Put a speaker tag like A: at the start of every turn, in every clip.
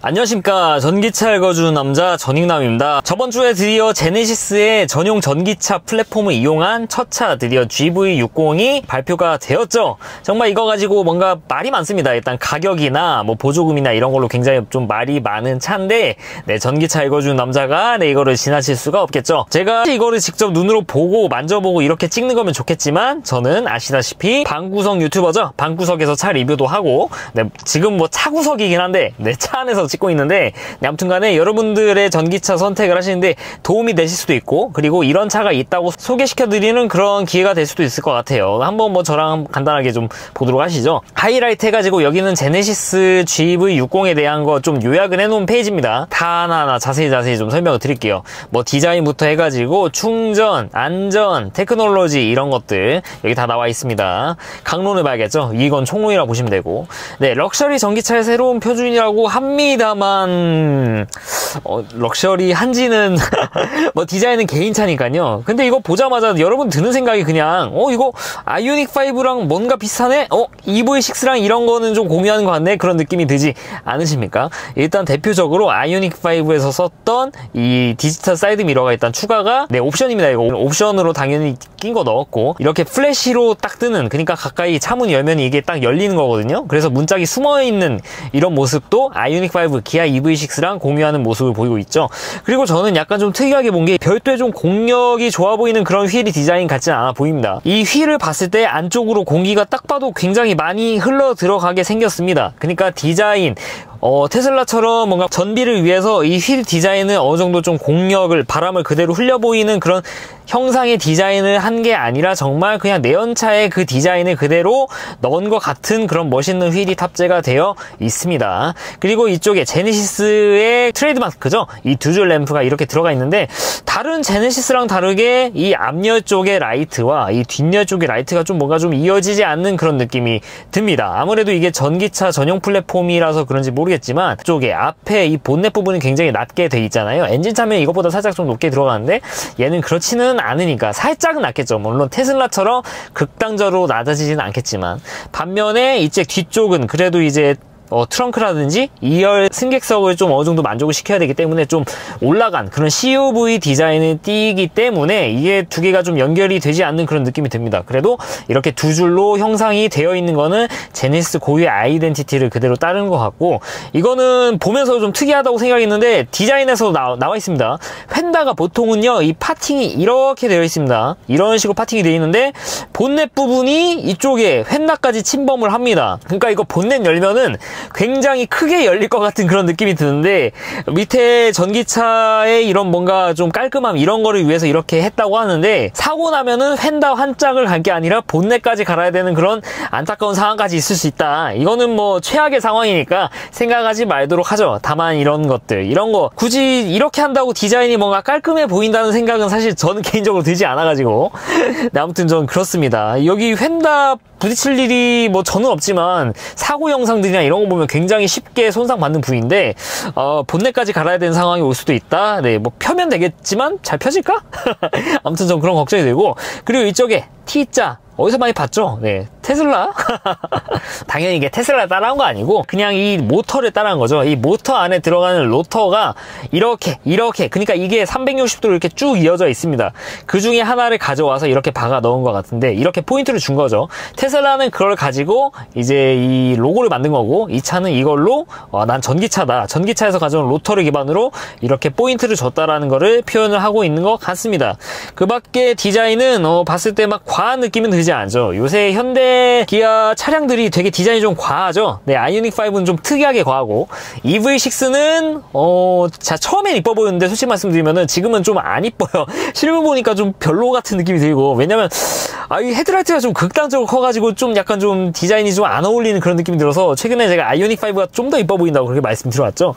A: 안녕하십니까. 전기차 읽어주는 남자 전익남입니다. 저번주에 드디어 제네시스의 전용 전기차 플랫폼을 이용한 첫 차 드디어 GV60이 발표가 되었죠. 정말 이거 가지고 뭔가 말이 많습니다. 일단 가격이나 뭐 보조금이나 이런 걸로 굉장히 좀 말이 많은 차인데, 네, 전기차 읽어주는 남자가 이거를 지나칠 수가 없겠죠. 제가 이거를 직접 눈으로 보고 만져보고 이렇게 찍는 거면 좋겠지만, 저는 아시다시피 방구석 유튜버죠. 방구석에서 차 리뷰도 하고, 네, 지금 뭐 차구석이긴 한데, 네, 차 안에서 찍고 있는데, 네, 아무튼 간에 여러분들의 전기차 선택을 하시는데 도움이 되실 수도 있고, 그리고 이런 차가 있다고 소개시켜드리는 그런 기회가 될 수도 있을 것 같아요. 한번 뭐 저랑 간단하게 좀 보도록 하시죠. 하이라이트 해가지고 여기는 제네시스 GV60에 대한 거 좀 요약을 해놓은 페이지입니다. 다 하나하나 자세히 좀 설명을 드릴게요. 뭐 디자인부터 해가지고 충전, 안전, 테크놀로지 이런 것들 여기 다 나와 있습니다. 강론을 봐야겠죠. 이건 총론이라고 보시면 되고, 네, 럭셔리 전기차의 새로운 표준이라고 합니다만 럭셔리 한지는 뭐 디자인은 개인차니까요. 근데 이거 보자마자 여러분 드는 생각이 그냥 이거 아이오닉5랑 뭔가 비슷하네? EV6랑 이런 거는 좀 공유하는 것 같네? 그런 느낌이 들지 않으십니까? 일단 대표적으로 아이오닉5에서 썼던 이 디지털 사이드 미러가 일단 추가가, 네, 옵션입니다. 이거 옵션으로 당연히 낀 거 넣었고, 이렇게 플래시로 딱 뜨는, 그러니까 가까이 차문 열면 이게 딱 열리는 거거든요. 그래서 문짝이 숨어있는 이런 모습도 아이오닉5 기아 EV6랑 공유하는 모습을 보이고 있죠. 그리고 저는 약간 좀 특이하게 본 게 별도의 좀 공력이 좋아 보이는 그런 휠이 디자인 같지는 않아 보입니다. 이 휠을 봤을 때 안쪽으로 공기가 딱 봐도 굉장히 많이 흘러 들어가게 생겼습니다. 그러니까 디자인, 테슬라처럼 뭔가 전비를 위해서 이 휠 디자인을 어느 정도 좀 공력을, 바람을 그대로 흘려 보이는 그런 형상의 디자인을 한 게 아니라 정말 그냥 내연차의 그 디자인을 그대로 넣은 것 같은 그런 멋있는 휠이 탑재가 되어 있습니다. 그리고 이쪽에 제네시스의 트레이드마크죠. 이 두 줄 램프가 이렇게 들어가 있는데, 다른 제네시스랑 다르게 이 앞열 쪽의 라이트와 이 뒷열 쪽의 라이트가 좀 뭔가 좀 이어지지 않는 그런 느낌이 듭니다. 아무래도 이게 전기차 전용 플랫폼이라서 그런지 모르겠지만, 쪽에 앞에 이 본넷 부분이 굉장히 낮게 돼 있잖아요. 엔진차면 이것보다 살짝 좀 높게 들어가는데 얘는 그렇지는 않으니까 살짝은 낮겠죠. 물론 테슬라처럼 극단적으로 낮아지지는 않겠지만, 반면에 이제 뒤쪽은 그래도 이제 트렁크라든지 2열 승객석을 좀 어느 정도 만족을 시켜야 되기 때문에 좀 올라간 그런 CUV 디자인을 띄기 때문에 이게 두 개가 좀 연결이 되지 않는 그런 느낌이 듭니다. 그래도 이렇게 두 줄로 형상이 되어 있는 거는 제네시스 고유의 아이덴티티를 그대로 따르는 것 같고, 이거는 보면서 좀 특이하다고 생각했는데 디자인에서 나와 있습니다. 휀다가 보통은요, 이 파팅이 이렇게 되어 있습니다. 이런 식으로 파팅이 되어 있는데 본넷 부분이 이쪽에 휀다까지 침범을 합니다. 그러니까 이거 본넷 열면은 굉장히 크게 열릴 것 같은 그런 느낌이 드는데, 밑에 전기차의 이런 뭔가 좀 깔끔함 이런 거를 위해서 이렇게 했다고 하는데, 사고 나면은 휀다 한 짝을 갈 게 아니라 본넷까지 갈아야 되는 그런 안타까운 상황까지 있을 수 있다. 이거는 뭐 최악의 상황이니까 생각하지 말도록 하죠. 다만 이런 것들, 이런 거 굳이 이렇게 한다고 디자인이 뭔가 깔끔해 보인다는 생각은 사실 저는 개인적으로 들지 않아가지고 네, 아무튼 전 그렇습니다. 여기 휀다 부딪힐 일이 뭐 저는 없지만 사고 영상들이나 이런 거 보면 굉장히 쉽게 손상받는 부위인데, 본넷까지 갈아야 되는 상황이 올 수도 있다. 네, 뭐 펴면 되겠지만 잘 펴질까? 아무튼 전 그런 걱정이 되고, 그리고 이쪽에 T자 어디서 많이 봤죠? 네, 테슬라? 당연히 이게 테슬라 따라한 거 아니고 그냥 이 모터를 따라한 거죠. 이 모터 안에 들어가는 로터가 이렇게 그러니까 이게 360도로 이렇게 쭉 이어져 있습니다. 그 중에 하나를 가져와서 이렇게 박아 넣은 것 같은데, 이렇게 포인트를 준 거죠. 테슬라는 그걸 가지고 이제 이 로고를 만든 거고, 이 차는 이걸로 난 전기차다, 전기차에서 가져온 로터를 기반으로 이렇게 포인트를 줬다라는 거를 표현을 하고 있는 것 같습니다. 그 밖에 디자인은 봤을 때 막 과한 느낌은 들지 않죠. 요새 현대 기아 차량들이 되게 디자인이 좀 과하죠. 네, 아이오닉5는 좀 특이하게 과하고, EV6는 자, 처음엔 이뻐 보였는데 솔직히 말씀드리면은 지금은 좀 안 이뻐요. 실물 보니까 좀 별로 같은 느낌이 들고, 왜냐면 이 헤드라이트가 좀 극단적으로 커가지고 좀 약간 좀 디자인이 좀 안 어울리는 그런 느낌이 들어서 최근에 제가 아이오닉5가 좀 더 이뻐 보인다고 그렇게 말씀드려왔죠.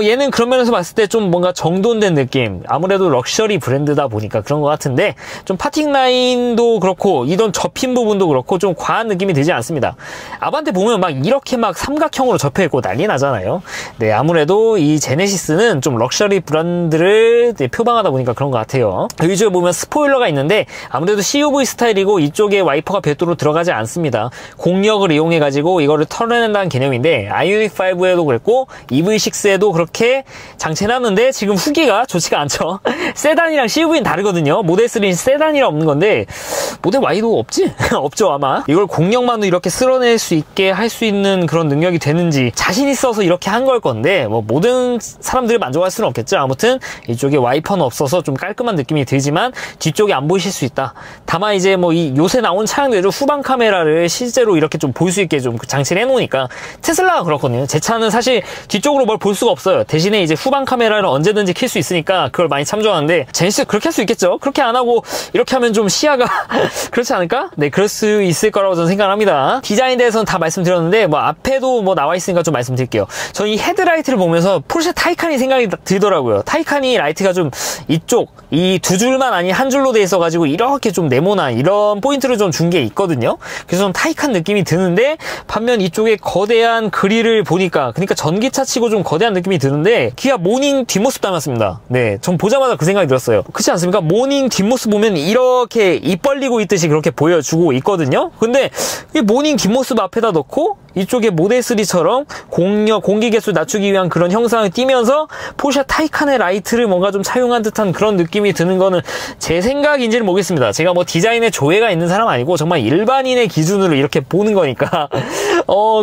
A: 얘는 그런 면에서 봤을 때 좀 뭔가 정돈된 느낌, 아무래도 럭셔리 브랜드다 보니까 그런 것 같은데, 좀 파팅 라인도 그렇고 이런 접힌 부분도 그렇고 좀 과한 느낌이 들지 않습니다. 아반떼 보면 막 이렇게 막 삼각형으로 접혀있고 난리 나잖아요. 네, 아무래도 이 제네시스는 좀 럭셔리 브랜드를 표방하다 보니까 그런 것 같아요. 위쪽에 보면 스포일러가 있는데, 아무래도 CUV 스타일 스타일이고 이쪽에 와이퍼가 별도로 들어가지 않습니다. 공력을 이용해가지고 이거를 털어낸다는 개념인데 아이오닉 5에도 그랬고 EV6에도 그렇게 장치해놨는데 지금 후기가 좋지가 않죠. 세단이랑 CUV는 다르거든요. 모델 3는 세단이라 없는 건데 모델 Y도 없지? 없죠 아마. 이걸 공력만으로 이렇게 쓸어낼 수 있게 할 수 있는 그런 능력이 되는지 자신 있어서 이렇게 한 걸 건데 뭐 모든 사람들이 만족할 수는 없겠죠. 아무튼 이쪽에 와이퍼는 없어서 좀 깔끔한 느낌이 들지만 뒤쪽이 안 보이실 수 있다. 다만 이제 뭐 이 요새 나온 차량들도 후방 카메라를 실제로 이렇게 좀 볼 수 있게 좀 장치를 해놓으니까 테슬라가 그렇거든요. 제 차는 사실 뒤쪽으로 뭘 볼 수가 없어요. 대신에 이제 후방 카메라를 언제든지 킬 수 있으니까 그걸 많이 참조하는데 제네시스 그렇게 할 수 있겠죠. 그렇게 안 하고 이렇게 하면 좀 시야가 그렇지 않을까? 네, 그럴 수 있을 거라고 저는 생각을 합니다. 디자인에 대해서는 다 말씀드렸는데 뭐 앞에도 뭐 나와 있으니까 좀 말씀드릴게요. 저는 이 헤드라이트를 보면서 포르쉐 타이칸이 생각이 들더라고요. 타이칸이 라이트가 좀 이쪽 이 두 줄만 아닌 한 줄로 돼 있어가지고 이렇게 좀 네모난 이런 포인트를 좀 준 게 있거든요. 그래서 좀 타이칸 느낌이 드는데 반면 이쪽에 거대한 그릴을 보니까 그러니까 전기차 치고 좀 거대한 느낌이 드는데 기아 모닝 뒷모습 닮았습니다. 네, 전 보자마자 그 생각이 들었어요. 그렇지 않습니까? 모닝 뒷모습 보면 이렇게 입 벌리고 있듯이 그렇게 보여주고 있거든요. 근데 이 모닝 뒷모습 앞에다 넣고 이쪽에 모델 3처럼 공력, 공기계수 낮추기 위한 그런 형상을 띠면서 포르쉐 타이칸의 라이트를 뭔가 좀 차용한 듯한 그런 느낌이 드는 거는 제 생각인지는 모르겠습니다. 제가 뭐 디자인에 조예가 있는 사람 아니고 정말 일반인의 기준으로 이렇게 보는 거니까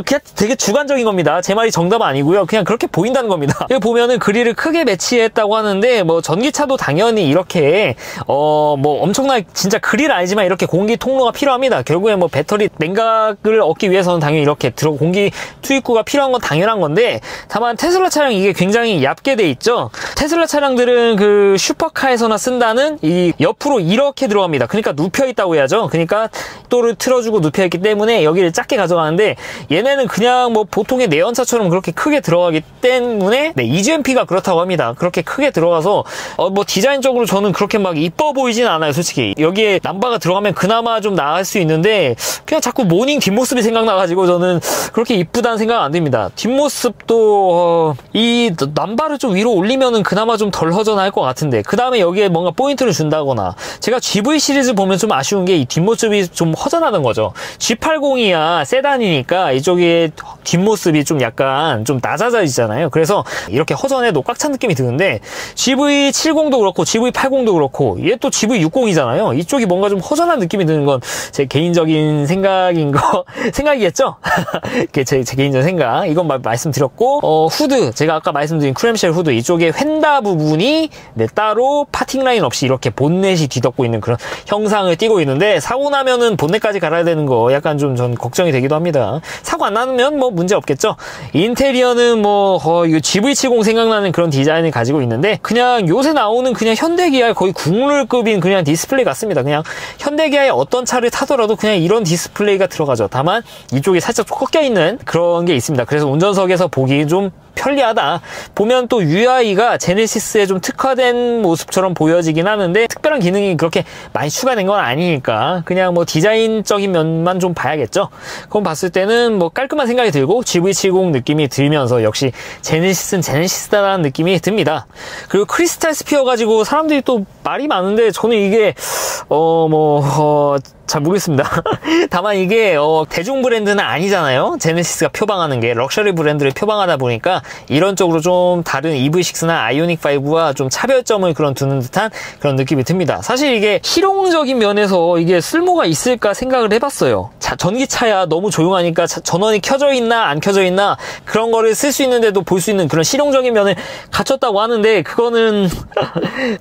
A: 그냥 되게 주관적인 겁니다. 제 말이 정답 아니고요. 그냥 그렇게 보인다는 겁니다. 여기 보면은 그릴을 크게 매치했다고 하는데 뭐 전기차도 당연히 이렇게 뭐 엄청나게 진짜 그릴 아니지만 이렇게 공기 통로가 필요합니다. 결국에 뭐 배터리 냉각을 얻기 위해서는 당연히 이렇게 공기 투입구가 필요한 건 당연한 건데 다만 테슬라 차량 이게 굉장히 얇게 돼 있죠. 테슬라 차량들은 그 슈퍼카에서나 쓴다는 이 옆으로 이렇게 들어갑니다. 그러니까 눕혀 있다고 해야죠. 그러니까 또를 틀어주고 눕혀 있기 때문에 여기를 작게 가져가는데 얘네는 그냥 뭐 보통의 내연차처럼 그렇게 크게 들어가기 때문에 네, EGMP가 그렇다고 합니다. 그렇게 크게 들어가서 뭐 디자인적으로 저는 그렇게 막 이뻐 보이진 않아요. 솔직히 여기에 남바가 들어가면 그나마 좀 나을 수 있는데 그냥 자꾸 모닝 뒷모습이 생각나가지고 저는 그렇게 이쁘다는 생각 안 듭니다. 뒷모습도 이 남바를 좀 위로 올리면은 그나마 좀 덜 허전할 것 같은데 그 다음에 여기에 뭔가 포인트를 준다거나 제가 GV 시리즈 보면 좀 아쉬운 게 이 뒷모습이 좀 허전하던 거죠. G80이야 세단이니까 이쪽에 뒷모습이 좀 약간 좀 낮아져있잖아요. 그래서 이렇게 허전해도 꽉 찬 느낌이 드는데 GV70도 그렇고 GV80도 그렇고 얘 또 GV60이잖아요. 이쪽이 뭔가 좀 허전한 느낌이 드는 건 제 개인적인 생각이겠죠? 제 개인적인 생각. 이건 말씀드렸고, 후드. 제가 아까 말씀드린 크램쉘 후드. 이쪽에 휀다 부분이 네, 따로 파팅 라인 없이 이렇게 본넷이 뒤덮고 있는 그런 형상을 띠고 있는데, 사고 나면은 본넷까지 갈아야 되는 거 약간 좀 전 걱정이 되기도 합니다. 사고 안 나면 뭐 문제 없겠죠? 인테리어는 뭐, 이거 GV70 생각나는 그런 디자인을 가지고 있는데, 그냥 요새 나오는 그냥 현대기아의 거의 국룰급인 그냥 디스플레이 같습니다. 그냥 현대기아의 어떤 차를 타더라도 그냥 이런 디스플레이가 들어가죠. 다만, 이쪽이 살짝 꺾여있는 그런 게 있습니다. 그래서 운전석에서 보기 좀 편리하다. 보면 또 UI가 제네시스에 좀 특화된 모습처럼 보여지긴 하는데 특별한 기능이 그렇게 많이 추가된 건 아니니까 그냥 뭐 디자인적인 면만 좀 봐야겠죠. 그럼 봤을 때는 뭐 깔끔한 생각이 들고 GV70 느낌이 들면서 역시 제네시스는 제네시스다라는 느낌이 듭니다. 그리고 크리스탈 스피어 가지고 사람들이 또 말이 많은데 저는 이게 잘 모르겠습니다. 다만 이게 대중 브랜드는 아니잖아요. 제네시스가 표방하는 게 럭셔리 브랜드를 표방하다 보니까 이런 쪽으로 좀 다른 EV6나 아이오닉 5와 좀 차별점을 두는 듯한 그런 느낌이 듭니다. 사실 이게 실용적인 면에서 이게 쓸모가 있을까 생각을 해봤어요. 전기차야 너무 조용하니까 전원이 켜져 있나 안 켜져 있나 그런 거를 쓸 수 있는데도 볼 수 있는 그런 실용적인 면을 갖췄다고 하는데 그거는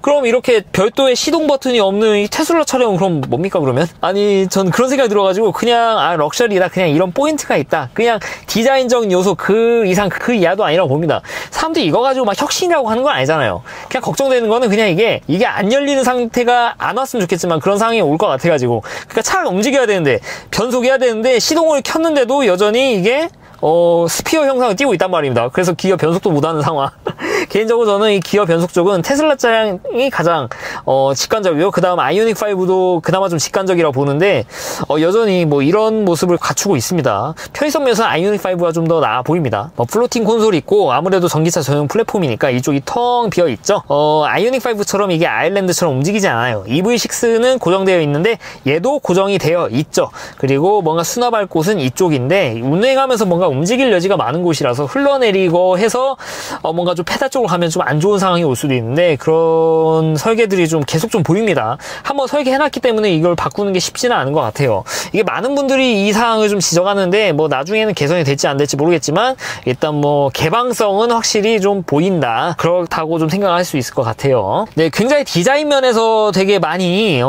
A: 그럼 이렇게 별도의 시동 버튼이 없는 이 테슬라 차량은 그럼 뭡니까 그러면? 아니 전 그런 생각이 들어가지고 그냥 럭셔리다 그냥 이런 포인트가 있다 그냥 디자인적인 요소 그 이상 그 이하도 아니라고 봅니다. 사람들이 이거 가지고 막 혁신이라고 하는 건 아니잖아요. 그냥 걱정되는 거는 그냥 이게 안 열리는 상태가 안 왔으면 좋겠지만 그런 상황이 올 것 같아가지고 그러니까 차가 움직여야 되는데 변속해야 되는데 시동을 켰는데도 여전히 이게 스피어 형상을 띄고 있단 말입니다. 그래서 기어 변속도 못하는 상황. 개인적으로 저는 이 기어 변속 쪽은 테슬라 차량이 가장 직관적이고, 그 다음 아이오닉 5도 그나마 좀 직관적이라고 보는데 여전히 뭐 이런 모습을 갖추고 있습니다. 편의성 면에서 아이오닉 5가 좀 더 나아 보입니다. 플로팅 콘솔이 있고, 아무래도 전기차 전용 플랫폼이니까 이쪽이 텅 비어 있죠. 아이오닉 5처럼 이게 아일랜드처럼 움직이지 않아요. EV6는 고정되어 있는데 얘도 고정이 되어 있죠. 그리고 뭔가 수납할 곳은 이쪽인데, 운행하면서 뭔가 움직일 여지가 많은 곳이라서 흘러내리고 해서 뭔가 좀 페달 쪽으로 가면 좀 안 좋은 상황이 올 수도 있는데, 그런 설계들이 좀 계속 좀 보입니다. 한번 설계해놨기 때문에 이걸 바꾸는 게 쉽지는 않은 것 같아요. 이게 많은 분들이 이 사항을 좀 지적하는데, 뭐 나중에는 개선이 될지 안 될지 모르겠지만 일단 뭐 개방성은 확실히 좀 보인다, 그렇다고 좀 생각할 수 있을 것 같아요. 네, 굉장히 디자인 면에서 되게 많이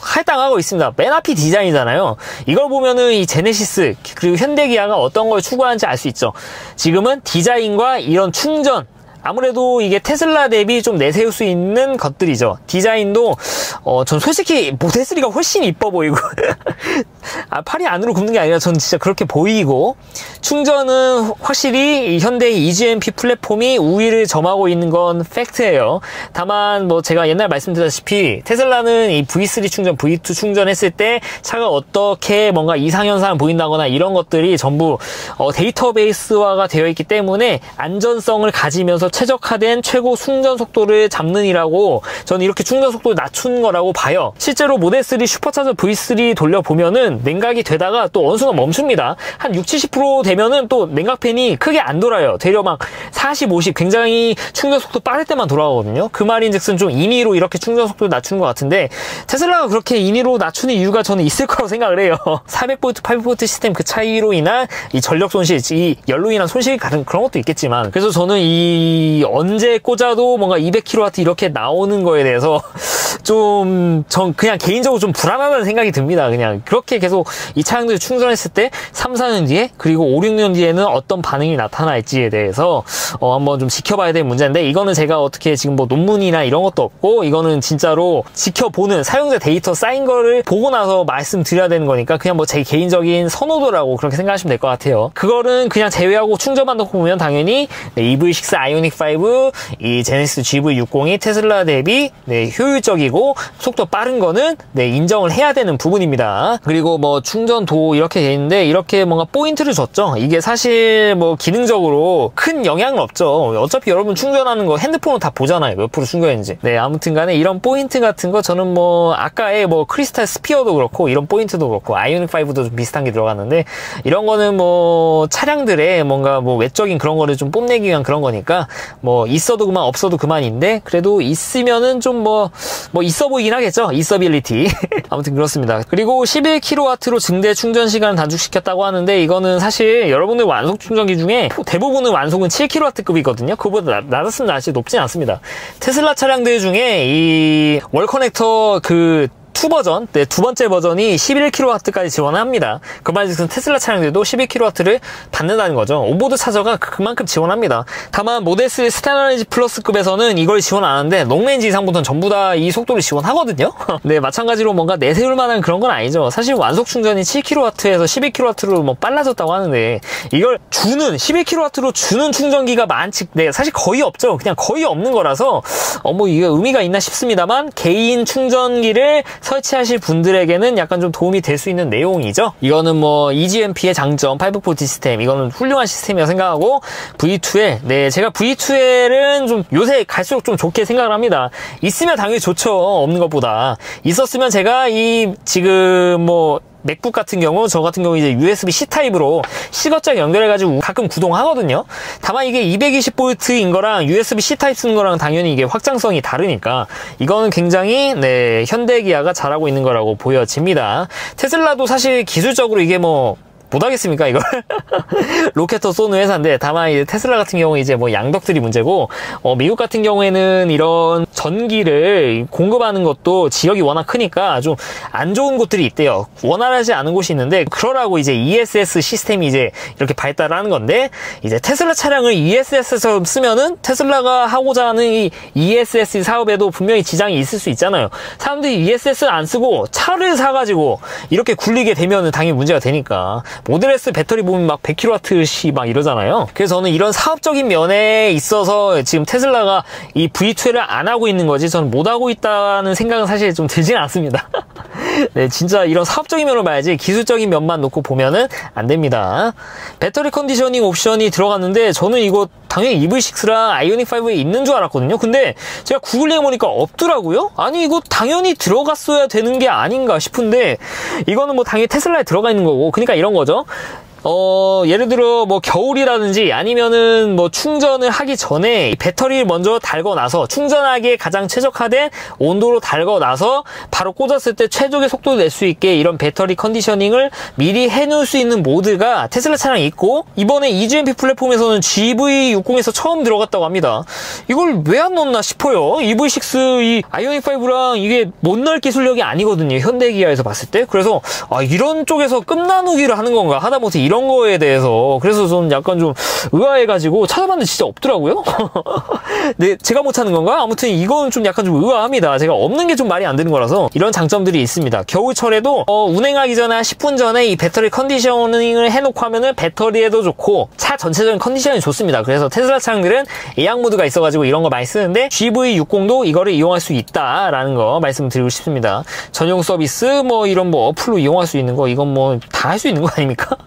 A: 할당하고 있습니다. 맨 앞이 디자인이잖아요. 이걸 보면은 이 제네시스 그리고 현대기아가 어떤 걸 추구하는지 알 수 있죠. 지금은 디자인과 이런 충전, 아무래도 이게 테슬라 대비 좀 내세울 수 있는 것들이죠. 디자인도 전 솔직히 모델 3가 훨씬 이뻐 보이고 팔이 안으로 굽는 게 아니라 전 진짜 그렇게 보이고, 충전은 확실히 이 현대의 EGMP 플랫폼이 우위를 점하고 있는 건 팩트예요. 다만 뭐 제가 옛날 말씀드렸다시피 테슬라는 이 V3 충전, V2 충전했을 때 차가 어떻게 뭔가 이상현상을 보인다거나 이런 것들이 전부 데이터베이스화가 되어 있기 때문에 안전성을 가지면서 최적화된 최고 충전 속도를 잡는이라고, 저는 이렇게 충전 속도를 낮춘 거라고 봐요. 실제로 모델 3 슈퍼차저 V3 돌려보면은 냉각이 되다가 또 어느 순간 멈춥니다. 한 60-70% 되면은 또 냉각팬이 크게 안 돌아요. 되려 막 40, 50 굉장히 충전 속도 빠를 때만 돌아가거든요. 그 말인즉슨 좀 인위로 이렇게 충전 속도를 낮추는 것 같은데, 테슬라가 그렇게 인위로 낮추는 이유가 저는 있을 거라고 생각을 해요. 400V, 800V 시스템 그 차이로 인한 이 전력 손실, 이 열로 인한 손실이 그런 것도 있겠지만, 그래서 저는 이 언제 꽂아도 뭔가 200kW 이렇게 나오는 거에 대해서 좀 전 그냥 개인적으로 좀 불안하다는 생각이 듭니다. 그냥 그렇게 계속 이 차량들을 충전했을 때 3, 4년 뒤에 그리고 5, 6년 뒤에는 어떤 반응이 나타날지에 대해서 한번 좀 지켜봐야 될 문제인데, 이거는 제가 어떻게 지금 뭐 논문이나 이런 것도 없고, 이거는 진짜로 지켜보는 사용자 데이터 쌓인 거를 보고 나서 말씀드려야 되는 거니까 그냥 뭐 제 개인적인 선호도라고 그렇게 생각하시면 될 것 같아요. 그거는 그냥 제외하고 충전만 놓고 보면 당연히 EV6 아이오닉 5, 이 제네시스 GV60이 테슬라 대비 효율적이고 속도 빠른 거는 인정을 해야 되는 부분입니다. 그리고 뭐 충전도 이렇게 돼 있는데, 이렇게 뭔가 포인트를 줬죠. 이게 사실 뭐 기능적으로 큰 영향은 없죠. 어차피 여러분 충전하는 거 핸드폰으로 다 보잖아요, 몇 프로 충전했는지. 아무튼 간에 이런 포인트 같은 거, 저는 뭐 아까의 뭐 크리스탈 스피어도 그렇고 이런 포인트도 그렇고 아이오닉 5도 좀 비슷한 게 들어갔는데, 이런 거는 뭐 차량들의 뭔가 뭐 외적인 그런 거를 좀 뽐내기 위한 그런 거니까 뭐 있어도 그만 없어도 그만인데, 그래도 있으면은 좀 뭐 있어 보이긴 하겠죠. 있어빌리티. 아무튼 그렇습니다. 그리고 11kW로 증대 충전 시간을 단축시켰다고 하는데, 이거는 사실 여러분들 완속 충전기 중에 대부분은 완속은 7kW급이거든요. 그거보다 낮았으면 낮지 높진 않습니다. 테슬라 차량들 중에 이 월 커넥터 그 2 버전, 두 번째 버전이 11kW까지 지원합니다. 그 말즉슨 테슬라 차량들도 11kW를 받는다는 거죠. 온보드 차저가 그만큼 지원합니다. 다만 모델 3 스타일리지 플러스급에서는 이걸 지원 안 하는데, 롱레인지 이상부터는 전부 다 이 속도를 지원하거든요. 네, 마찬가지로 뭔가 내세울 만한 그런 건 아니죠. 사실 완속 충전이 7kW에서 11kW로 뭐 빨라졌다고 하는데, 이걸 주는 11kW로 주는 충전기가 사실 거의 없죠. 그냥 거의 없는 거라서 뭐 이게 의미가 있나 싶습니다만, 개인 충전기를 설치하실 분들에게는 약간 좀 도움이 될 수 있는 내용이죠. 이거는 뭐 EGMP의 장점, 540 시스템, 이거는 훌륭한 시스템이라고 생각하고, V2L, 제가 V2L은 좀 요새 갈수록 좀 좋게 생각을 합니다. 있으면 당연히 좋죠, 없는 것보다. 있었으면 제가 지금 뭐 맥북 같은 경우, 저 같은 경우 이제 USB-C 타입으로 시거장 연결해가지고 가끔 구동하거든요. 다만 이게 220V인 거랑 USB-C 타입 쓰는 거랑 당연히 이게 확장성이 다르니까, 이거는 굉장히 현대기아가 잘하고 있는 거라고 보여집니다. 테슬라도 사실 기술적으로 이게 뭐 못하겠습니까, 이걸? 로켓터 쏘는 회사인데, 다만 이제 테슬라 같은 경우 이제 뭐 양덕들이 문제고, 미국 같은 경우에는 이런 전기를 공급하는 것도 지역이 워낙 크니까 좀 안 좋은 곳들이 있대요. 원활하지 않은 곳이 있는데, 그러라고 이제 ESS 시스템이 이제 이렇게 발달하는 건데, 이제 테슬라 차량을 ESS처럼 쓰면은 테슬라가 하고자 하는 이 ESS 사업에도 분명히 지장이 있을 수 있잖아요. 사람들이 ESS 안 쓰고 차를 사가지고 이렇게 굴리게 되면은 당연히 문제가 되니까. 모델 S 배터리 보면 막 100kWh 막 이러잖아요. 그래서 저는 이런 사업적인 면에 있어서 지금 테슬라가 이 V2를 안 하고 있는 거지, 저는 못 하고 있다는 생각은 사실 좀 들지는 않습니다. 네, 진짜 이런 사업적인 면을 봐야지 기술적인 면만 놓고 보면은 안 됩니다. 배터리 컨디셔닝 옵션이 들어갔는데, 저는 이거 당연히 EV6랑 아이오닉5에 있는 줄 알았거든요. 근데 제가 구글링 해보니까 없더라고요. 아니, 이거 당연히 들어갔어야 되는 게 아닌가 싶은데, 이거는 뭐 당연히 테슬라에 들어가 있는 거고, 그러니까 이런 거죠. 예를 들어 뭐 겨울이라든지 아니면은 뭐 충전을 하기 전에 배터리를 먼저 달고 나서, 충전하기에 가장 최적화된 온도로 달고 나서 바로 꽂았을 때 최적의 속도를 낼 수 있게 이런 배터리 컨디셔닝을 미리 해놓을 수 있는 모드가 테슬라 차량에 있고, 이번에 EGMP 플랫폼에서는 GV60에서 처음 들어갔다고 합니다. 이걸 왜 안 넣었나 싶어요. EV6 이 아이오닉5랑 이게 못 넣을 기술력이 아니거든요, 현대기아에서 봤을 때. 그래서 이런 쪽에서 끝나누기를 하는 건가 하다못해 이런 거에 대해서, 그래서 저는 약간 좀 의아해가지고 찾아봤는데 진짜 없더라고요. 네, 제가 못하는 건가? 아무튼 이건 좀 약간 좀 의아합니다. 제가 없는 게 좀 말이 안 되는 거라서. 이런 장점들이 있습니다. 겨울철에도 운행하기 전에 한 10분 전에 이 배터리 컨디셔닝을 해놓고 하면은 배터리에도 좋고 차 전체적인 컨디션이 좋습니다. 그래서 테슬라 차량들은 예약 모드가 있어가지고 이런 거 많이 쓰는데, GV60도 이거를 이용할 수 있다라는 거 말씀드리고 싶습니다. 전용 서비스 뭐 이런 뭐 어플로 이용할 수 있는 거, 이건 뭐 다 할 수 있는 거 아닙니까?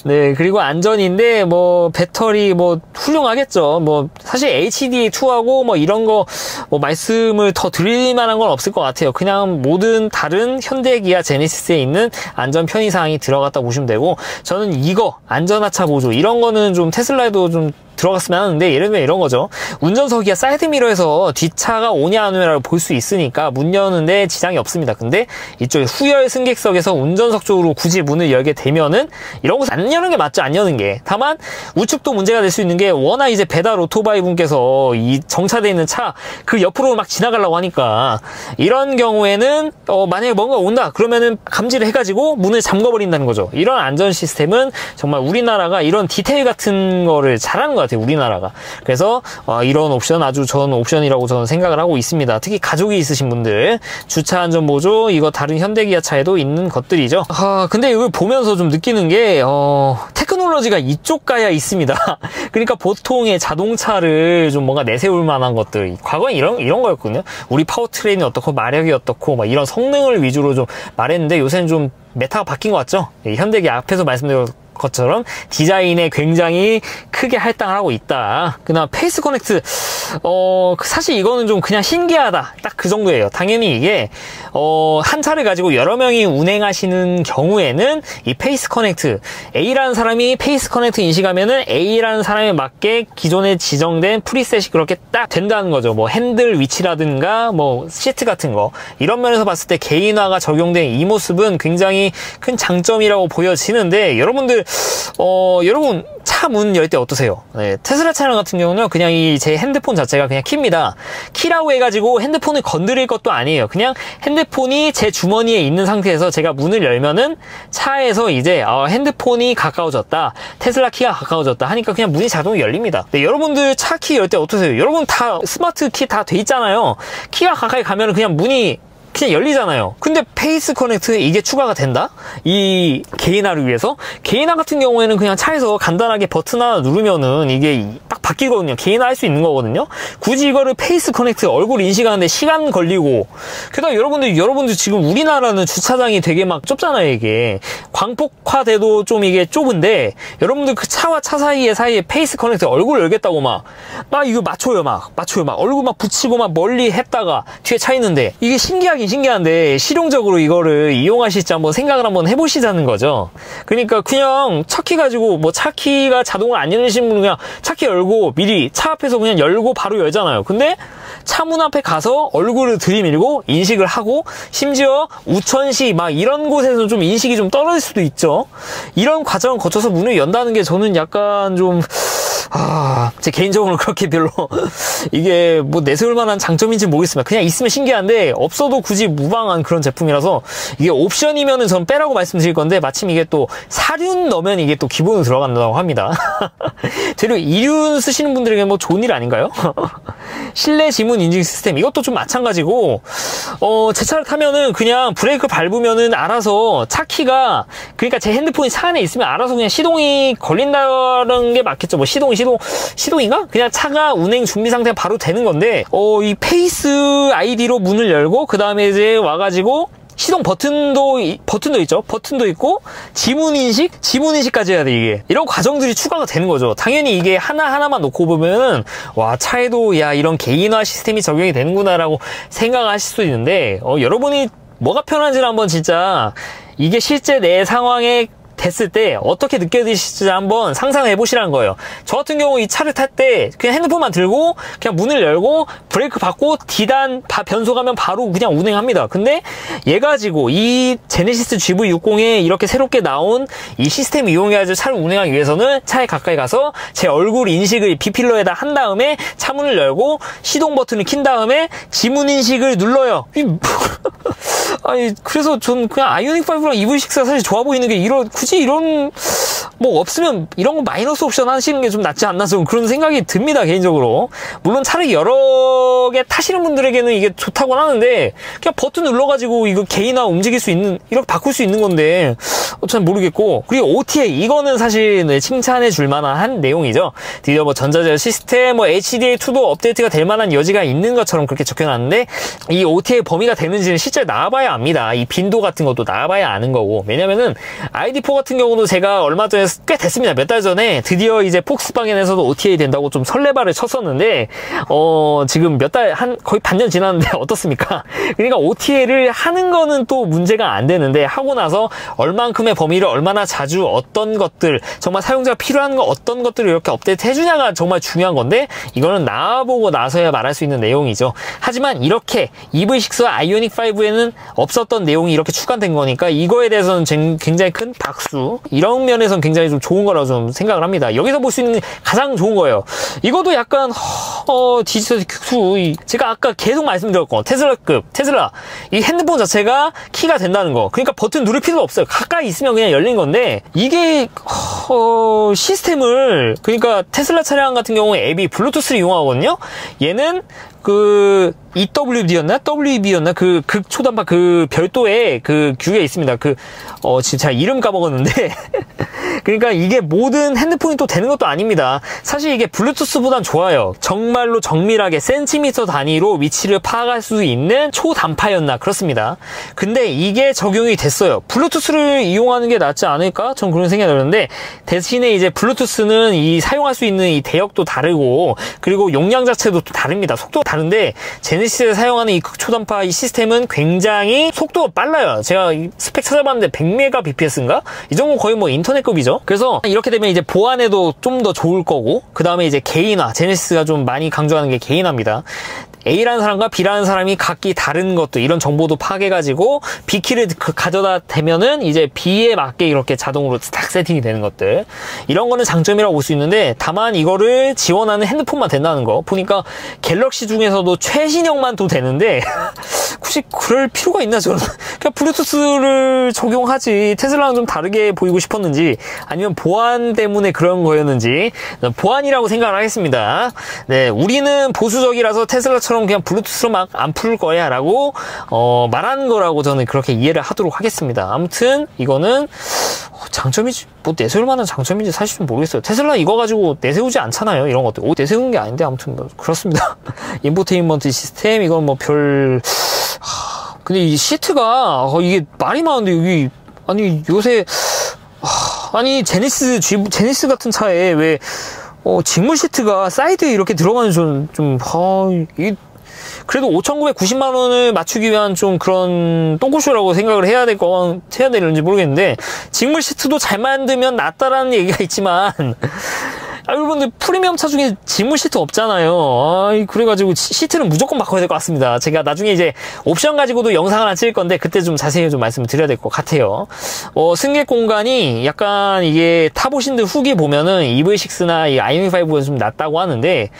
A: 네, 그리고 안전인데 뭐 배터리 뭐 훌륭하겠죠. 뭐 사실 HDA2하고 뭐 이런 거 뭐 말씀을 더 드릴 만한 건 없을 것 같아요. 그냥 모든 다른 현대 기아 제네시스에 있는 안전 편의 사항이 들어갔다 보시면 되고, 저는 이거 안전하차 보조 이런 거는 좀 테슬라에도 좀 들어갔으면 하는데, 예를 들면 이런 거죠. 운전석이야 사이드미러에서 뒷차가 오냐 안 오냐를 볼 수 있으니까 문 여는데 지장이 없습니다. 근데 이쪽에 후열 승객석에서 운전석 쪽으로 굳이 문을 열게 되면은 이런 곳 안 여는 게 맞죠, 안 여는 게. 다만 우측도 문제가 될 수 있는 게, 워낙 이제 배달 오토바이 분께서 이 정차되어 있는 차 그 옆으로 막 지나가려고 하니까, 이런 경우에는 만약에 뭔가 온다 그러면은 감지를 해가지고 문을 잠궈버린다는 거죠. 이런 안전 시스템은 정말 우리나라가 이런 디테일 같은 거를 잘하는 것 같아요, 우리나라가. 그래서 이런 옵션 아주 좋은 옵션이라고 저는 생각을 하고 있습니다. 특히 가족이 있으신 분들, 주차 안전 보조, 이거 다른 현대기아차에도 있는 것들이죠. 근데 이걸 보면서 좀 느끼는 게 테크놀로지가 이쪽 가야 있습니다. 그러니까 보통의 자동차를 좀 뭔가 내세울 만한 것들, 과거에 이런 거였거든요. 우리 파워트레인이 어떻고 마력이 어떻고 막 이런 성능을 위주로 좀 말했는데, 요새는 좀 메타가 바뀐 것 같죠. 현대기아 앞에서 말씀드린 것처럼 디자인에 굉장히 크게 할당을 하고 있다. 그나마 페이스 커넥트, 사실 이거는 좀 그냥 신기하다, 딱 그 정도예요. 당연히 이게 한 차를 가지고 여러 명이 운행하시는 경우에는 이 페이스 커넥트, A라는 사람이 페이스 커넥트 인식하면은 A라는 사람에 맞게 기존에 지정된 프리셋이 그렇게 딱 된다는 거죠. 뭐 핸들 위치라든가 뭐 시트 같은 거, 이런 면에서 봤을 때 개인화가 적용된 이 모습은 굉장히 큰 장점이라고 보여지는데, 여러분 차 문 열 때 어떠세요? 네, 테슬라 차량 같은 경우는 그냥 이 제 핸드폰 자체가 그냥 키입니다. 키라고 해가지고 핸드폰을 건드릴 것도 아니에요. 그냥 핸드폰이 제 주머니에 있는 상태에서 제가 문을 열면은 차에서 이제 핸드폰이 가까워졌다, 테슬라 키가 가까워졌다 하니까 그냥 문이 자동으로 열립니다. 네, 여러분들 차 키 열 때 어떠세요? 여러분 다 스마트 키 다 돼 있잖아요. 키가 가까이 가면은 그냥 문이 그냥 열리잖아요. 근데 페이스 커넥트 이게 추가가 된다? 이 개인화를 위해서? 개인화 같은 경우에는 그냥 차에서 간단하게 버튼 하나 누르면은 이게 딱 바뀌거든요. 개인화 할 수 있는 거거든요. 굳이 이거를 페이스 커넥트 얼굴 인식하는데 시간 걸리고, 게다가 여러분들 지금 우리나라는 주차장이 되게 막 좁잖아요. 이게 광폭화돼도 좀 이게 좁은데, 여러분들 그 차와 차 사이에 페이스 커넥트 얼굴 열겠다고 막 이거 맞춰요. 얼굴 막 붙이고 막 멀리 했다가 뒤에 차 있는데, 이게 신기한데 실용적으로 이거를 이용하실지 한번 생각을 한번 해보시자는 거죠. 그러니까 그냥 차키 가지고 뭐 차키가 자동으로 안 열리신 분은 그냥 차키 열고 미리 차 앞에서 그냥 열고 바로 열잖아요. 근데 차 문 앞에 가서 얼굴을 들이밀고 인식을 하고, 심지어 우천시 막 이런 곳에서 좀 인식이 좀 떨어질 수도 있죠. 이런 과정을 거쳐서 문을 연다는 게 저는 약간 좀 제 개인적으로는 그렇게 별로 이게 뭐 내세울 만한 장점인지 모르겠습니다. 그냥 있으면 신기한데 없어도 굳이 무방한 그런 제품이라서 이게 옵션이면은 전 빼라고 말씀드릴 건데 마침 이게 또 4륜 넣으면 이게 또 기본으로 들어간다고 합니다. 되려 2륜 쓰시는 분들에게 뭐 좋은 일 아닌가요? 실내 지문 인증 시스템 이것도 좀 마찬가지고 제 차를 타면은 그냥 브레이크 밟으면은 알아서 차 키가 그러니까 제 핸드폰이 차 안에 있으면 알아서 그냥 시동이 걸린다는 게 맞겠죠. 뭐 시동인가? 그냥 차가 운행 준비 상태가 바로 되는 건데 이 페이스 아이디로 문을 열고 그 다음에 이제 와가지고 시동 버튼도 있죠. 버튼도 있고 지문인식까지 해야 돼 이게. 이런 과정들이 추가가 되는 거죠. 당연히 이게 하나하나만 놓고 보면은 와 차에도 야 이런 개인화 시스템이 적용이 되는구나라고 생각하실 수도 있는데 여러분이 뭐가 편한지를 한번 진짜 이게 실제 내 상황에 됐을 때 어떻게 느껴지실지 한번 상상해 보시라는 거예요. 저 같은 경우 이 차를 탈 때 그냥 핸드폰만 들고 그냥 문을 열고 브레이크 밟고 D단 변속 가면 바로 그냥 운행합니다. 근데 얘 가지고 이 제네시스 GV60에 이렇게 새롭게 나온 이 시스템 이용해가지고 차를 운행하기 위해서는 차에 가까이 가서 제 얼굴 인식을 B필러에다 한 다음에 차 문을 열고 시동 버튼을 킨 다음에 지문 인식을 눌러요. 아니 그래서 전 그냥 아이오닉5랑 EV6가 사실 좋아 보이는 게 굳이 이런 뭐 없으면 이런 거 마이너스 옵션 하시는 게 좀 낫지 않나 좀 그런 생각이 듭니다 개인적으로. 물론 차를 여러 개 타시는 분들에게는 이게 좋다고 하는데 그냥 버튼 눌러가지고 이거 개인화 움직일 수 있는 이렇게 바꿀 수 있는 건데 잘 모르겠고. 그리고 OTA 이거는 사실 칭찬해 줄 만한 내용이죠. 드디어 뭐 전자제어 시스템 뭐 HDA2도 업데이트가 될 만한 여지가 있는 것처럼 그렇게 적혀놨는데 이 OTA 범위가 되는지는 실제 나와봐야 압니다. 이 빈도 같은 것도 나와봐야 아는 거고. 왜냐면은 ID4 같은 경우도 제가 얼마 전에 꽤 됐습니다. 몇 달 전에 드디어 이제 폭스바겐에서도 OTA 된다고 좀 설레발을 쳤었는데 지금 거의 반년 지났는데 어떻습니까? 그러니까 OTA를 하는 거는 또 문제가 안 되는데 하고 나서 얼만큼의 범위를 얼마나 자주 어떤 것들 정말 사용자가 필요한 거 어떤 것들을 이렇게 업데이트 해주냐가 정말 중요한 건데 이거는 나와보고 나서야 말할 수 있는 내용이죠. 하지만 이렇게 EV6와 아이오닉5에는 없었던 내용이 이렇게 추가된 거니까 이거에 대해서는 굉장히 큰 박수. 이런 면에서는 굉장히 좀 좋은 거라고 좀 생각을 합니다. 여기서 볼 수 있는 가장 좋은 거예요. 이것도 약간 디지털 Q2 제가 아까 계속 말씀드렸고 테슬라 이 핸드폰 자체가 키가 된다는 거. 그러니까 버튼 누를 필요가 없어요. 가까이 있으면 그냥 열린 건데 이게 시스템을 그러니까 테슬라 차량 같은 경우에 앱이 블루투스를 이용하거든요. 얘는 그 EWD였나? WEB였나? 그 극초단파 그 별도의 그 규격이 있습니다. 진짜 이름 까먹었는데 그러니까 이게 모든 핸드폰이 또 되는 것도 아닙니다. 사실 이게 블루투스보단 좋아요. 정말로 정밀하게 센티미터 단위로 위치를 파악할 수 있는 초단파였나 그렇습니다. 근데 이게 적용이 됐어요. 블루투스를 이용하는 게 낫지 않을까? 전 그런 생각이 들었는데 대신에 이제 블루투스는 이 사용할 수 있는 이 대역도 다르고 그리고 용량 자체도 또 다릅니다. 속도가 다른데 제네시스에 사용하는 이 극초단파 이 시스템은 굉장히 속도가 빨라요. 제가 스펙 찾아봤는데 100mbps인가? 이 정도 거의 뭐 인터넷급이죠. 그래서 이렇게 되면 이제 보안에도 좀 더 좋을 거고 그 다음에 이제 개인화 제네시스가 좀 많이 강조하는 게 개인화입니다. A라는 사람과 B라는 사람이 각기 다른 것도 이런 정보도 파악해가지고 B키를 가져다 대면은 이제 B에 맞게 이렇게 자동으로 딱 세팅이 되는 것들 이런 거는 장점이라고 볼 수 있는데 다만 이거를 지원하는 핸드폰만 된다는 거 보니까 갤럭시 중에서도 최신형만 또 되는데 굳이 그럴 필요가 있나 저는 그냥 블루투스를 적용하지 테슬라는 좀 다르게 보이고 싶었는지 아니면 보안 때문에 그런 거였는지 보안이라고 생각을 하겠습니다. 네, 우리는 보수적이라서 테슬라처럼 그냥 블루투스로 막 안 풀 거야 라고 말하는 거라고 저는 그렇게 이해를 하도록 하겠습니다. 아무튼 이거는 장점이지 뭐 내세울 만한 장점인지 사실 좀 모르겠어요. 테슬라 이거 가지고 내세우지 않잖아요. 이런 것들 내세우는 게 아닌데 아무튼 뭐 그렇습니다. 인포테인먼트 시스템 이건 뭐 근데 이 시트가 이게 말이 많은데 여기 아니 요새 아니 제네시스 같은 차에 왜 직물 시트가 사이드에 이렇게 들어가는 그래도 5,990만 원을 맞추기 위한 좀 그런 똥꼬쇼라고 생각을 해야 되는지 모르겠는데 직물 시트도 잘 만들면 낫다라는 얘기가 있지만 여러분들 프리미엄 차 중에 지문 시트 없잖아요. 그래가지고 시트는 무조건 바꿔야 될 것 같습니다. 제가 나중에 이제 옵션 가지고도 영상을 하나 찍을 건데 그때 좀 자세히 좀 말씀을 드려야 될 것 같아요. 승객 공간이 약간 이게 타보신 분 후기 보면은 EV6나 이 아이오닉5가 좀 낫다고 하는데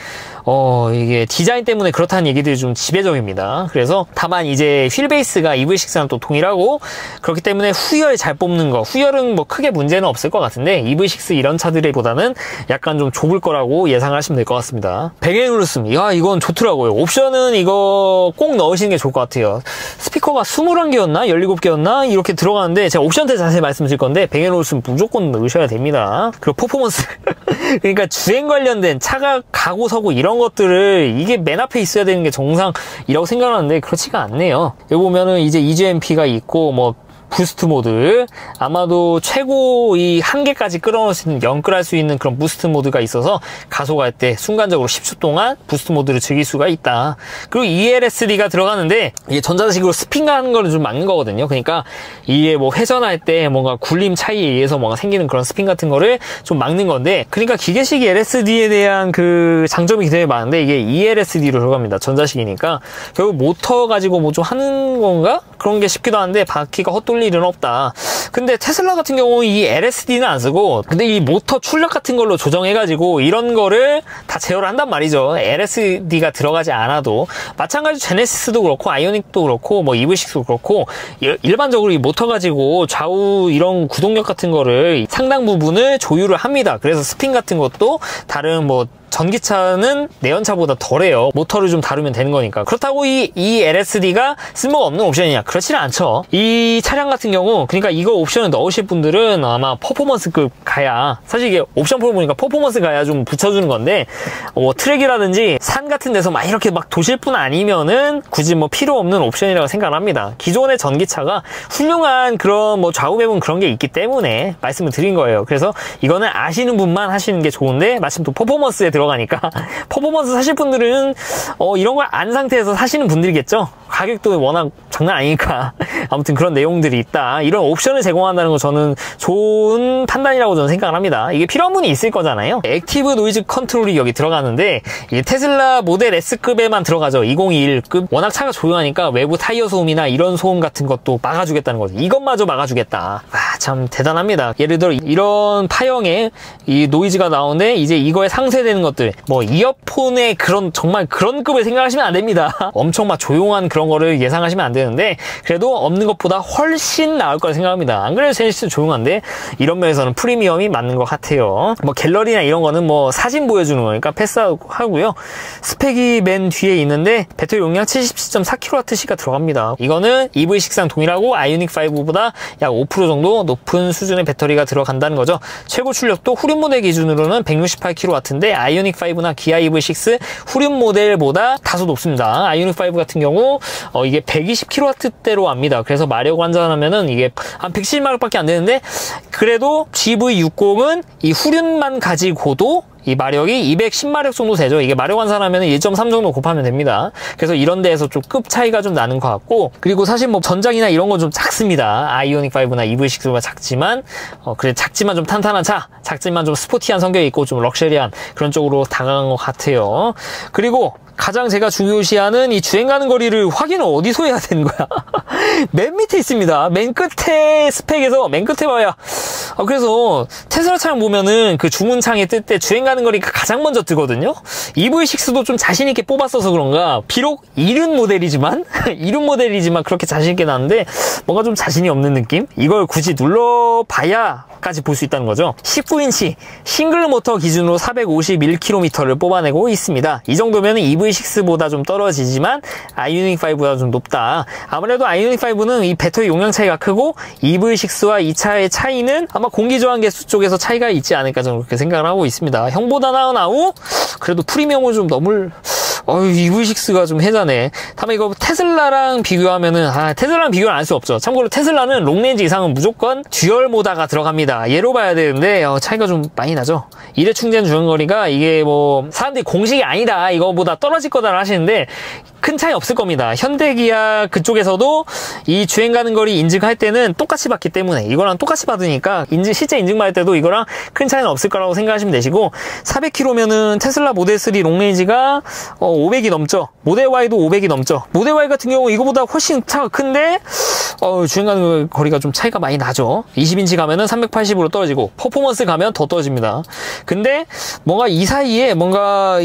A: 이게 디자인 때문에 그렇다는 얘기들이 좀 지배적입니다. 그래서 다만 이제 휠 베이스가 EV6랑 또 동일하고 그렇기 때문에 후열 잘 뽑는 거, 후열은 뭐 크게 문제는 없을 것 같은데 EV6 이런 차들보다는 약간 좀 좁을 거라고 예상을 하시면 될 것 같습니다. 뱅앤올루슨, 이건 좋더라고요. 옵션은 이거 꼭 넣으시는 게 좋을 것 같아요. 스피커가 21개였나 17개였나 이렇게 들어가는데 제가 옵션 때 자세히 말씀드릴 건데 뱅앤올루슨 무조건 넣으셔야 됩니다. 그리고 퍼포먼스 그러니까 주행 관련된 차가 가고 서고 이런 것들을 이게 맨 앞에 있어야 되는 게 정상이라고 생각하는데 그렇지가 않네요. 여기 보면은 이제 EGMP가 있고 뭐 부스트 모드, 아마도 최고 이 한계까지 끌어넣을 수 있는, 연끌할 수 있는 그런 부스트 모드가 있어서 가속할 때 순간적으로 10초 동안 부스트 모드를 즐길 수가 있다. 그리고 ELSD가 들어가는데 이게 전자식으로 스핀하는 거를 좀 막는 거거든요. 그러니까 이게 뭐 회전할 때 뭔가 굴림 차이에 의해서 뭔가 생기는 그런 스핀 같은 거를 좀 막는 건데, 그러니까 기계식 LSD에 대한 그 장점이 굉장히 많은데 이게 ELSD로 들어갑니다. 전자식이니까 결국 모터 가지고 뭐 좀 하는 건가? 그런 게 싶기도 한데 바퀴가 헛돌릴 일은 없다. 근데 테슬라 같은 경우 이 LSD는 안 쓰고 근데 이 모터 출력 같은 걸로 조정해가지고 이런 거를 다 제어를 한단 말이죠. LSD가 들어가지 않아도. 마찬가지로 제네시스도 그렇고 아이오닉도 그렇고 뭐 EV6도 그렇고 일반적으로 이 모터 가지고 좌우 이런 구동력 같은 거를 상당 부분을 조율을 합니다. 그래서 스핀 같은 것도 다른 뭐 전기차는 내연차보다 덜해요. 모터를 좀 다루면 되는 거니까. 그렇다고 이 LSD가 쓸모가 없는 옵션이냐? 그렇지는 않죠. 이 차량 같은 경우, 그러니까 이거 옵션을 넣으실 분들은 아마 퍼포먼스급 가야, 사실 이게 옵션 폴 보니까 퍼포먼스 가야 좀 붙여주는 건데, 트랙이라든지 산 같은 데서 막 이렇게 막 도실 뿐 아니면은 굳이 뭐 필요 없는 옵션이라고 생각을 합니다. 기존의 전기차가 훌륭한 그런 뭐 좌우 배분 그런 게 있기 때문에 말씀을 드린 거예요. 그래서 이거는 아시는 분만 하시는 게 좋은데, 마침 또 퍼포먼스에 들어가니까 퍼포먼스 사실 분들은 이런 걸 안 상태에서 사시는 분들이겠죠. 가격도 워낙 장난 아니니까. 아무튼 그런 내용들이 있다. 이런 옵션을 제공한다는 거 저는 좋은 판단이라고 저는 생각을 합니다. 이게 필요한 분이 있을 거잖아요. 액티브 노이즈 컨트롤이 여기 들어가는데 이게 테슬라 모델 S급에만 들어가죠. 2021급. 워낙 차가 조용하니까 외부 타이어 소음이나 이런 소음 같은 것도 막아주겠다는 거죠. 이것마저 막아주겠다. 참 대단합니다. 예를 들어 이런 파형의 이 노이즈가 나오는데 이제 이거에 상쇄되는 것들, 뭐 이어폰의 그런 정말 그런 급을 생각하시면 안 됩니다. 엄청 막 조용한 그런 거를 예상하시면 안 되는데 그래도 없는 것보다 훨씬 나을 거라 생각합니다. 안 그래도 제네시스 조용한데 이런 면에서는 프리미엄이 맞는 것 같아요. 뭐 갤러리나 이런 거는 뭐 사진 보여주는 거니까 패스하고요. 스펙이 맨 뒤에 있는데 배터리 용량 77.4kWh가 들어갑니다. 이거는 EV6랑 동일하고 아이오닉5보다 약 5% 정도 높은 수준의 배터리가 들어간다는 거죠. 최고 출력도 후륜 모델 기준으로는 168kW인데 아이오닉5나 기아 EV6 후륜 모델보다 다소 높습니다. 아이오닉5 같은 경우 이게 120kW대로 합니다. 그래서 마력 환산하면은 이게 한 170마력밖에 안 되는데 그래도 GV60은 이 후륜만 가지고도 이 마력이 210마력 정도 되죠. 이게 마력 환산하면 1.3 정도 곱하면 됩니다. 그래서 이런 데에서 좀 급 차이가 좀 나는 것 같고, 그리고 사실 뭐 전장이나 이런 건 좀 작습니다. 아이오닉5나 EV6가 작지만 그래 작지만 좀 탄탄한 차, 작지만 좀 스포티한 성격이 있고 좀 럭셔리한 그런 쪽으로 다가간 것 같아요. 그리고 가장 제가 중요시하는 이 주행 가는 거리를 확인을 어디서 해야 되는 거야? 맨 밑에 있습니다. 맨 끝에 스펙에서 맨 끝에 봐야. 그래서 테슬라 차량 보면은 그 주문창에 뜰 때 주행 가는 거리가 가장 먼저 뜨거든요. EV6도 좀 자신 있게 뽑았어서 그런가, 비록 이륜 모델이지만 그렇게 자신 있게 나왔는데 뭔가 좀 자신이 없는 느낌? 이걸 굳이 눌러봐야까지 볼 수 있다는 거죠. 19인치 싱글 모터 기준으로 451km를 뽑아내고 있습니다. 이 정도면 EV6보다 좀 떨어지지만 아이오닉5보다 좀 높다. 아무래도 아이오닉5는 이 배터리 용량 차이가 크고 EV6와 이 차의 차이는 아마 공기저항계수 쪽에서 차이가 있지 않을까 저는 그렇게 생각을 하고 있습니다. 형보다 나은 아우 그래도 프리미엄을 좀 넘을 EV6가 좀 해자네. 다만 이거 테슬라랑 비교하면은 테슬라랑 비교는 안 할 수 없죠. 참고로 테슬라는 롱레인지 이상은 무조건 듀얼 모다가 들어갑니다. 얘로 봐야 되는데 차이가 좀 많이 나죠. 일회 충전 주행거리가 이게 뭐 사람들이 공식이 아니다 이거보다 떨어질 거다 하시는데 큰 차이 없을 겁니다. 현대기아 그쪽에서도 이 주행 가는 거리 인증할 때는 똑같이 받기 때문에 이거랑 똑같이 받으니까 실제 인증받을 때도 이거랑 큰 차이는 없을 거라고 생각하시면 되시고 400km면은 테슬라 모델 3 롱레인지가 500이 넘죠. 모델 Y도 500이 넘죠. 모델 Y 같은 경우 이거보다 훨씬 차가 큰데 주행 가는 거리가 좀 차이가 많이 나죠. 20인치 가면은 380으로 떨어지고 퍼포먼스 가면 더 떨어집니다. 근데 뭔가 이 사이에 뭔가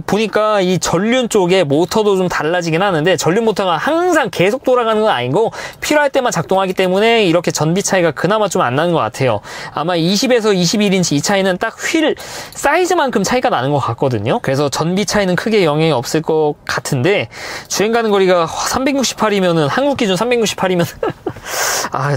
A: 보니까 이 전륜 쪽에 모터도 좀 달라지긴 하는데 전륜 모터가 항상 계속 돌아가는 건 아니고 필요할 때만 작동하기 때문에 이렇게 전비 차이가 그나마 좀 안 나는 것 같아요. 아마 20에서 21인치 이 차이는 딱 휠 사이즈만큼 차이가 나는 것 같거든요. 그래서 전비 차이는 크게 영향이 없을 것 같은데 주행 가는 거리가 368이면은 한국 기준 368이면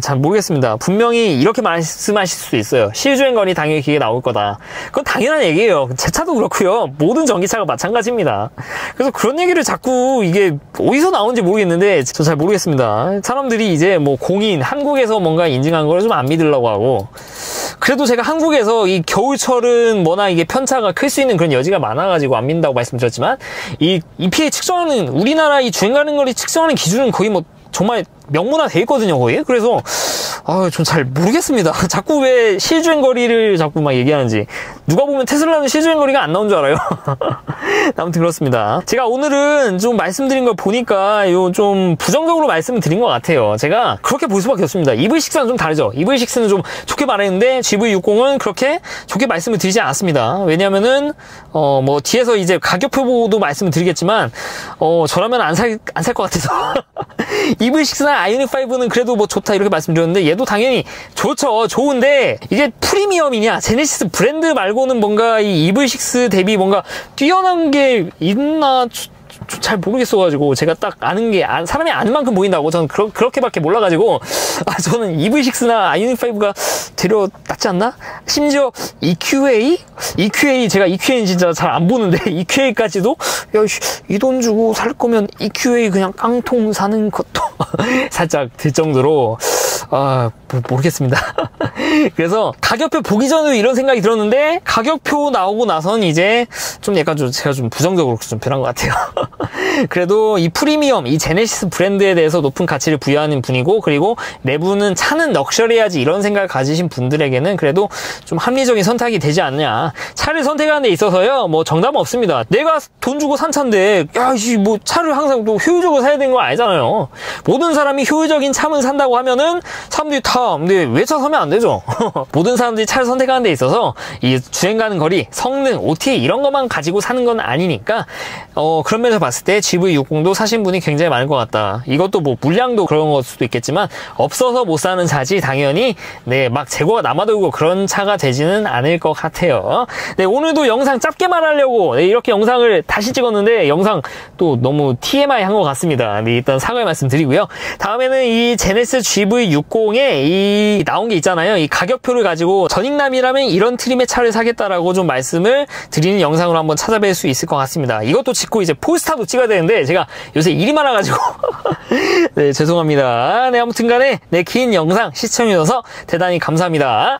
A: 잘 모르겠습니다. 분명히 이렇게 말씀하실 수도 있어요. 실주행거리 당연히 기계 나올 거다. 그건 당연한 얘기예요. 제 차도 그렇고요. 모든 전기차가 마찬가지입니다. 그래서 그런 얘기를 자꾸 이게 어디서 나오는지 모르겠는데 저 잘 모르겠습니다. 사람들이 이제 뭐 공인 한국에서 뭔가 인증한 걸 좀 안 믿으려고 하고 그래도 제가 한국에서 이 겨울철은 뭐나 이게 편차가 클 수 있는 그런 여지가 많아가지고 안 믿는다고 말씀드렸지만 이 EPA 측정하는 우리나라 이 주행 가는 거리 측정하는 기준은 거의 뭐 정말 명문화 돼 있거든요, 거의. 그래서 전 잘 모르겠습니다. 자꾸 왜 실주행 거리를 자꾸 막 얘기하는지. 누가 보면 테슬라는 실주행 거리가 안 나온 줄 알아요. 아무튼 그렇습니다. 제가 오늘은 좀 말씀드린 걸 보니까 좀 부정적으로 말씀을 드린 것 같아요. 제가 그렇게 볼 수밖에 없습니다. EV6는 좀 다르죠. EV6는 좀 좋게 말했는데 GV60은 그렇게 좋게 말씀을 드리지 않았습니다. 왜냐면은 뭐 뒤에서 이제 가격표 보고도 말씀을 드리겠지만 저라면 안 살 것 같아서 EV6나 아이오닉5는 그래도 뭐 좋다 이렇게 말씀드렸는데 얘도 당연히 좋죠. 좋은데 이게 프리미엄이냐 제네시스 브랜드 말고는 뭔가 이 EV6 대비 뭔가 뛰어난 게 있나 잘 모르겠어가지고 제가 딱 아는 게 사람이 아는 만큼 보인다고 저는 그렇게밖에 몰라가지고 저는 EV6나 아이오닉5가 되려 낫지 않나? 심지어 EQA 제가 EQA는 진짜 잘 안 보는데 EQA까지도 이 돈 주고 살 거면 EQA 그냥 깡통 사는 것도 살짝 들 정도로 모르겠습니다. 그래서 가격표 보기 전에 이런 생각이 들었는데 가격표 나오고 나선 이제 좀 약간 제가 좀 부정적으로 좀 변한 것 같아요. 그래도 이 프리미엄, 이 제네시스 브랜드에 대해서 높은 가치를 부여하는 분이고 그리고 내부는 차는 럭셔리하지 이런 생각을 가지신 분들에게는 그래도 좀 합리적인 선택이 되지 않냐. 차를 선택하는 데 있어서요 뭐 정답은 없습니다. 내가 돈 주고 산 차인데 뭐 차를 항상 또 효율적으로 사야 되는 거 아니잖아요. 모든 사람이 효율적인 차만 산다고 하면은 사람들이 다 근데 왜 차 사면 안 되죠. 모든 사람들이 차를 선택하는 데 있어서 이 주행 가는 거리, 성능, OTA 이런 것만 가지고 사는 건 아니니까 그런 면에서 봤을 때 GV60도 사신 분이 굉장히 많을 것 같다. 이것도 뭐 물량도 그런 걸 수도 있겠지만 없어서 못 사는 차지 당연히 막 재고가 남아돌고 그런 차가 되지는 않을 것 같아요. 네, 오늘도 영상 짧게 말하려고 이렇게 영상을 다시 찍었는데 영상 또 너무 TMI 한 것 같습니다. 네, 일단 사과의 말씀 드리고요. 다음에는 이 제네시스 GV60에 이 나온 게 있잖아요. 이 가격표를 가지고 전익남이라면 이런 트림의 차를 사겠다라고 좀 말씀을 드리는 영상으로 한번 찾아뵐 수 있을 것 같습니다. 이것도 찍고 이제 폴스타도 찍어야 되는데 제가 요새 일이 많아가지고 네, 죄송합니다. 네, 아무튼 간에 긴 영상 시청해주셔서 대단히 감사합니다.